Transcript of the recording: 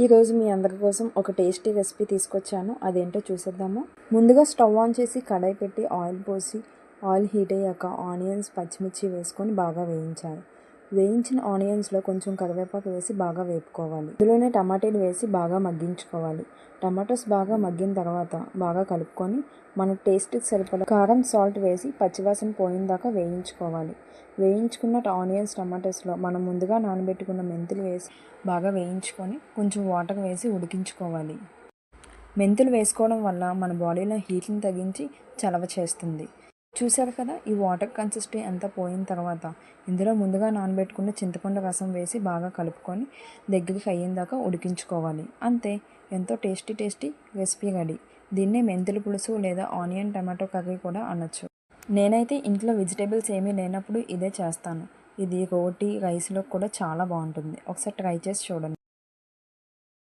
ఈరోజు మీ అందరి కోసం ఒక టేస్టీ రెసిపీ తీసుకొచ్చాను. అదేంటో చూసేద్దాము. ముందుగా స్టవ్ ఆన్ చేసి కడాయి పెట్టి ఆయిల్ పోసి ఆయిల్ హీట్ అయ్యాక ఆనియన్స్, పచ్చిమిర్చి వేసుకొని బాగా వేయించాలి. వేయించిన ఆనియన్స్లో కొంచెం కరివేపాకు వేసి బాగా వేపుకోవాలి. ఇందులోనే టమాటాలు వేసి బాగా మగ్గించుకోవాలి. టమాటోస్ బాగా మగ్గిన తర్వాత బాగా కలుపుకొని మన టేస్ట్కి సరిపడా కారం, సాల్ట్ వేసి పచ్చివాసన పోయిన దాకా వేయించుకోవాలి. వేయించుకున్న ఆనియన్స్, టమాటోస్లో మనం ముందుగా నానబెట్టుకున్న మెంతులు వేసి బాగా వేయించుకొని కొంచెం వాటర్ వేసి ఉడికించుకోవాలి. మెంతులు వేసుకోవడం వల్ల మన బాడీలో హీట్ని తగ్గించి చలవ చేస్తుంది. చూసారు కదా, ఈ వాటర్ కన్సిస్టెన్సీ అంతా పోయిన తర్వాత ఇందులో ముందుగా నానబెట్టుకున్న చింతపండు రసం వేసి బాగా కలుపుకొని దగ్గరికి అయ్యేదాకా ఉడికించుకోవాలి. అంతే, ఎంతో టేస్టీ రెసిపీ రెడీ. దీన్నే మెంతుల పులుసు లేదా ఆనియన్ టమాటో కర్రీ కూడా అనొచ్చు. నేనైతే ఇంట్లో వెజిటేబుల్స్ ఏమీ లేనప్పుడు ఇదే చేస్తాను. ఇది రోటీ, రైస్లో కూడా చాలా బాగుంటుంది. ఒకసారి ట్రై చేసి చూడండి.